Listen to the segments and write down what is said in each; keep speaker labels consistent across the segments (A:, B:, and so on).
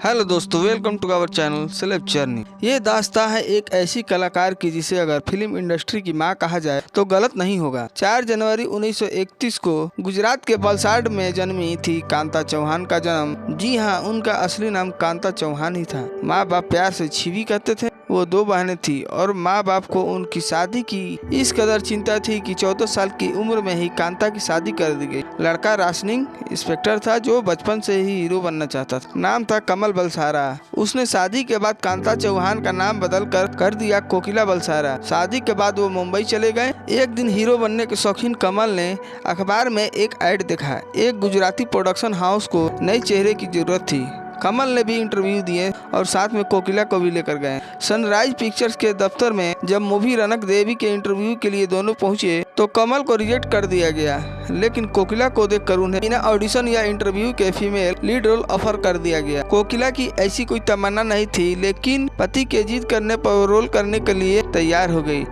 A: Hello दोस्तों, welcome to our channel celeb journey. ये दास्तां है एक ऐसी कलाकार की जिसे अगर फिल्म इंडस्ट्री की मां कहा जाए तो गलत नहीं होगा। 4 जनवरी 1931 को गुजरात के वलसाड में जन्मी थी कांता चौहान का जन्म। जी हाँ, उनका असली नाम कांता चौहान ही था। माँ बाप प्यार से छीवी कहते थे। वो 2 बहनें थी और माँ बाप को उनकी शादी की इस कदर चिंता थी कि 14 साल की उम्र में ही कांता की शादी कर दी गई। लड़का राशनिंग इंस्पेक्टर था जो बचपन से ही हीरो बनना चाहता था। नाम था कमल बलसारा। उसने शादी के बाद कांता चौहान का नाम बदल कर दिया कोकिला बलसारा। शादी के बाद वो मुंबई चले गए। एक दिन हीरो बनने के शौकीन कमल ने अखबार में एक ऐड देखा। एक गुजराती प्रोडक्शन हाउस को नए चेहरे की जरूरत थी। कमल ने भी इंटरव्यू दिए और साथ में कोकिला को भी लेकर गए। सनराइज पिक्चर्स के दफ्तर में जब मूवी रनक देवी के इंटरव्यू के लिए दोनों पहुंचे तो कमल को रिजेक्ट कर दिया गया, लेकिन कोकिला को देखकर उन्हें बिना ऑडिशन या इंटरव्यू के फीमेल लीड रोल ऑफर कर दिया गया। कोकिला की ऐसी कोई तमन्ना नहीं थी, लेकिन पति के जिद करने पर रोल करने के लिए तैयार हो गई।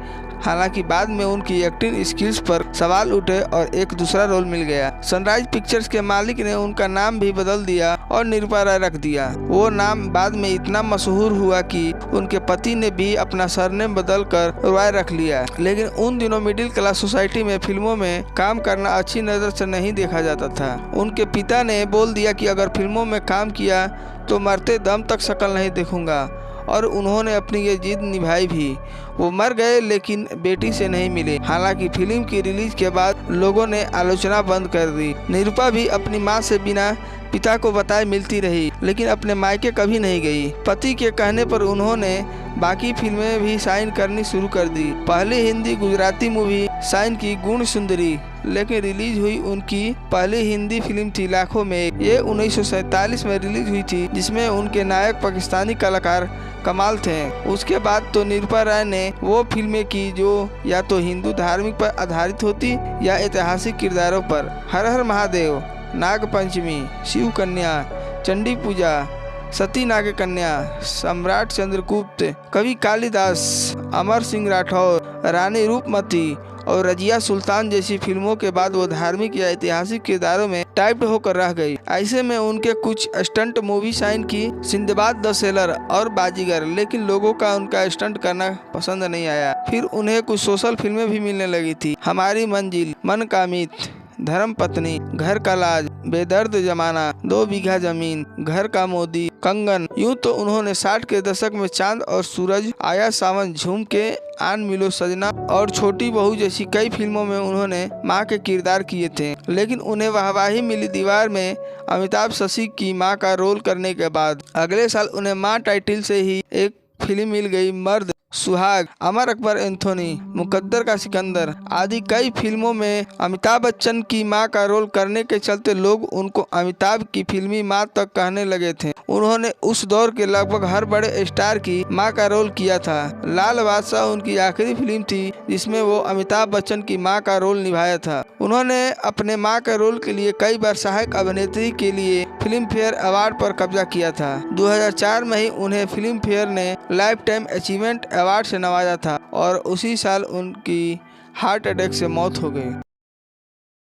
A: हालांकि बाद में उनकी एक्टिंग स्किल्स पर सवाल उठे और एक दूसरा रोल मिल गया। सनराइज पिक्चर्स के मालिक ने उनका नाम भी बदल दिया और निरूपा राय रख दिया। वो नाम बाद में इतना मशहूर हुआ कि उनके पति ने भी अपना सरनेम बदल कर रॉय रख लिया। लेकिन उन दिनों मिडिल क्लास सोसाइटी में फिल्मों में काम करना अच्छी नज़र से नहीं देखा जाता था। उनके पिता ने बोल दिया कि अगर फिल्मों में काम किया तो मरते दम तक शक्ल नहीं देखूंगा, और उन्होंने अपनी ये जिद निभाई भी। वो मर गए लेकिन बेटी से नहीं मिले। हालांकि फिल्म की रिलीज के बाद लोगों ने आलोचना बंद कर दी। निरूपा भी अपनी मां से बिना पिता को बताए मिलती रही, लेकिन अपने मायके कभी नहीं गई। पति के कहने पर उन्होंने बाकी फिल्में भी साइन करनी शुरू कर दी। पहली हिंदी गुजराती मूवी साइन की गुण सुंदरी, लेकिन रिलीज हुई उनकी पहली हिंदी फिल्म थी लाखों में। ये 1947 में रिलीज हुई थी, जिसमें उनके नायक पाकिस्तानी कलाकार कमाल थे। उसके बाद तो निरूपा राय ने वो फिल्में की जो या तो हिंदू धार्मिक पर आधारित होती या ऐतिहासिक किरदारों पर। हर हर महादेव, नाग पंचमी, शिव कन्या, चंडी पूजा, सती नाग कन्या, सम्राट चंद्रगुप्त, कवि कालिदास, अमर सिंह राठौर, रानी रूपमती और रजिया सुल्तान जैसी फिल्मों के बाद वो धार्मिक या ऐतिहासिक किरदारों में टाइप्ड होकर रह गई। ऐसे में उनके कुछ स्टंट मूवी साइन की, सिंदबाद द सेलर और बाजीगर, लेकिन लोगों का उनका स्टंट करना पसंद नहीं आया। फिर उन्हें कुछ सोशल फिल्में भी मिलने लगी थी। हमारी मंजिल, मन का मीत, धर्म पत्नी, घर का लाज, बेदर्द जमाना, 2 बीघा जमीन, घर का मोदी, कंगन। यूं तो उन्होंने 60 के दशक में चांद और सूरज, आया सावन, झूम के, आन मिलो सजना और छोटी बहू जैसी कई फिल्मों में उन्होंने मां के किरदार किए थे। लेकिन उन्हें वाहवाही मिली दीवार में अमिताभ शशि की मां का रोल करने के बाद। अगले साल उन्हें मां टाइटल से ही एक फिल्म मिल गई, मर्द, सुहाग, अमर अकबर एंथोनी, मुकद्दर का सिकंदर आदि कई फिल्मों में अमिताभ बच्चन की मां का रोल करने के चलते लोग उनको अमिताभ की फिल्मी मां तक कहने लगे थे। उन्होंने उस दौर के लगभग हर बड़े स्टार की मां का रोल किया था। लाल बादशाह उनकी आखिरी फिल्म थी जिसमें वो अमिताभ बच्चन की मां का रोल निभाया था। उन्होंने अपने मां के रोल के लिए कई बार सहायक अभिनेत्री के लिए फिल्म फेयर अवार्ड पर कब्जा किया था। 2004 में ही उन्हें फिल्म फेयर ने लाइफ टाइम अचीवमेंट अवार्ड से नवाजा था और उसी साल उनकी हार्ट अटैक से मौत हो गई।